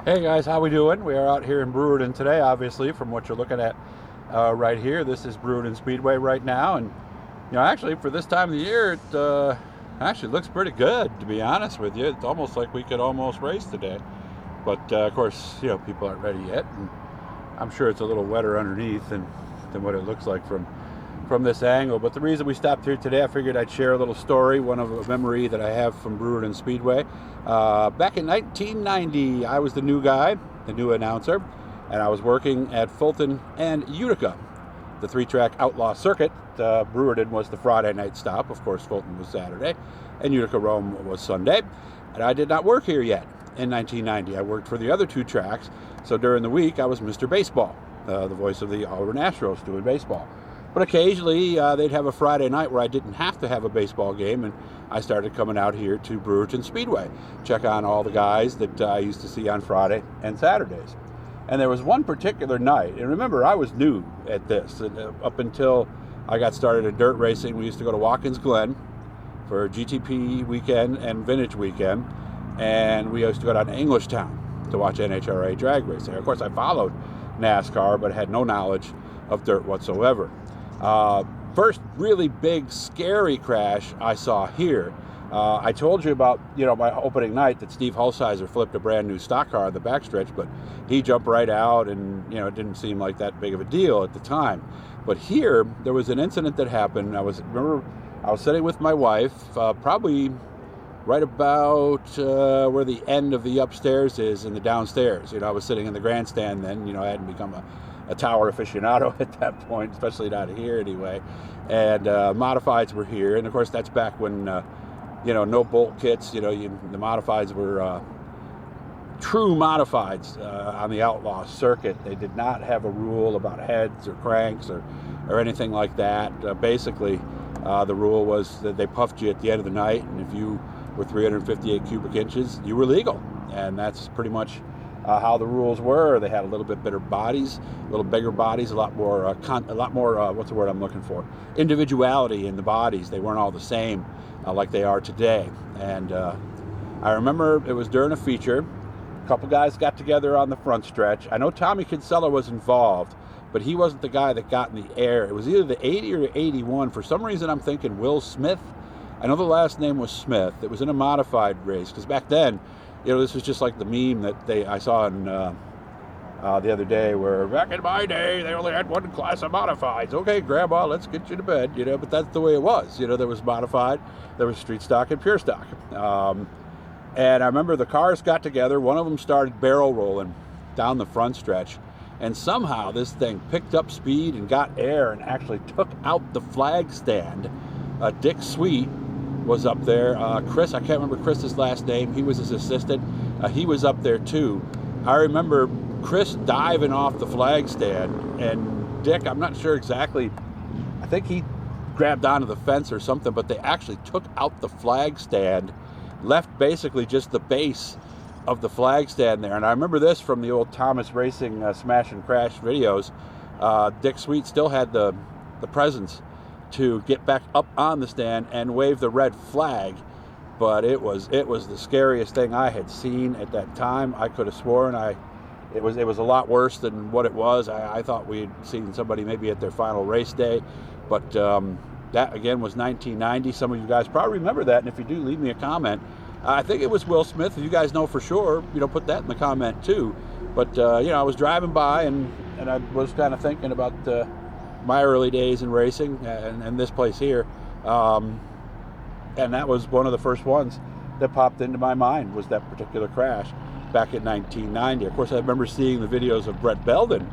Hey guys, how we doing? We are out here in Brewerton today, obviously, from what you're looking at right here. This is Brewerton Speedway right now, and actually for this time of the year, it actually looks pretty good, to be honest with you. It's almost like we could almost race today, but of course, people aren't ready yet, and I'm sure it's a little wetter underneath than what it looks like from this angle. But the reason we stopped here today, I figured I'd share a little story, one of a memory that I have from Brewerton Speedway. Back in 1990, I was the new guy, the new announcer, and I was working at Fulton and Utica, the three-track outlaw circuit. Brewerton was the Friday night stop. Of course, Fulton was Saturday, and Utica Rome was Sunday. And I did not work here yet in 1990. I worked for the other two tracks, so during the week, I was Mr. Baseball, the voice of the Auburn Astros doing baseball. But occasionally, they'd have a Friday night where I didn't have to have a baseball game, and I started coming out here to Brewerton Speedway, check on all the guys that I used to see on Friday and Saturdays. And there was one particular night, and remember, I was new at this, and up until I got started in dirt racing. We used to go to Watkins Glen for GTP weekend and vintage weekend, and we used to go down to Englishtown to watch NHRA drag racing. Of course, I followed NASCAR, but had no knowledge of dirt whatsoever. First really big scary crash I saw here. I told you about my opening night that Steve Hulsizer flipped a brand new stock car on the backstretch, but he jumped right out, and it didn't seem like that big of a deal at the time. But here there was an incident that happened. I was sitting with my wife, probably right about where the end of the upstairs is in the downstairs. I was sitting in the grandstand then. I hadn't become a tower aficionado at that point, especially not here anyway. And modifieds were here, and of course that's back when no bolt kits. The modifieds were true modifieds on the outlaw circuit. They did not have a rule about heads or cranks or anything like that. Basically, the rule was that they puffed you at the end of the night, and if you were 358 cubic inches, you were legal, and that's pretty much how the rules were. They had a little bit bigger bodies, a little bigger bodies, a lot more what's the word I'm looking for? Individuality in the bodies. They weren't all the same like they are today. And I remember it was during a feature. A couple guys got together on the front stretch. I know Tommy Kinsella was involved, but he wasn't the guy that got in the air. It was either the 80 or 81. For some reason, I'm thinking Will Smith. I know the last name was Smith. It was in a modified race, because back then, this was just like the meme that I saw in the other day, where back in my day, they only had one class of modifieds. Okay, Grandma, let's get you to bed, but that's the way it was. There was modified, there was street stock and pure stock. And I remember the cars got together. One of them started barrel rolling down the front stretch, and somehow this thing picked up speed and got air and actually took out the flag stand. Dick Sweet was up there. Chris, I can't remember Chris's last name. He was his assistant. He was up there too. I remember Chris diving off the flag stand, and Dick, I'm not sure exactly, I think he grabbed onto the fence or something, but they actually took out the flag stand, left basically just the base of the flag stand there. And I remember this from the old Thomas Racing Smash and Crash videos. Dick Sweet still had the presence to get back up on the stand and wave the red flag, but it was the scariest thing I had seen at that time. I could have sworn it was a lot worse than what it was. I thought we'd seen somebody maybe at their final race day, but that again was 1990. Some of you guys probably remember that, and if you do, leave me a comment. I think it was Will Smith. If you guys know for sure, put that in the comment too. But I was driving by, and I was kind of thinking about my early days in racing and this place here, and that was one of the first ones that popped into my mind, was that particular crash back in 1990. Of course, I remember seeing the videos of Brett Belden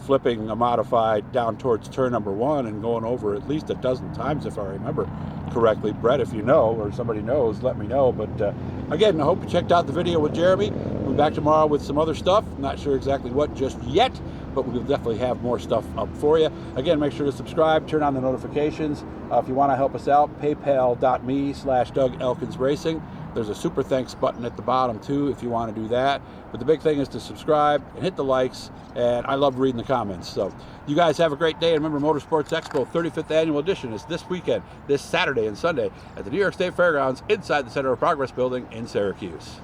flipping a modified down towards turn number 1 and going over at least a dozen times, if I remember correctly. Brett, if you know, or somebody knows, let me know. But again, I hope you checked out the video with Jeremy. We'll be back tomorrow with some other stuff. Not sure exactly what just yet, but we'll definitely have more stuff up for you. Again, make sure to subscribe, turn on the notifications. If you want to help us out, paypal.me/Doug Elkins Racing. There's a super thanks button at the bottom too if you want to do that. But the big thing is to subscribe and hit the likes, and I love reading the comments. So you guys have a great day. And remember, Motorsports Expo 35th Annual Edition is this weekend, this Saturday and Sunday at the New York State Fairgrounds inside the Center of Progress building in Syracuse.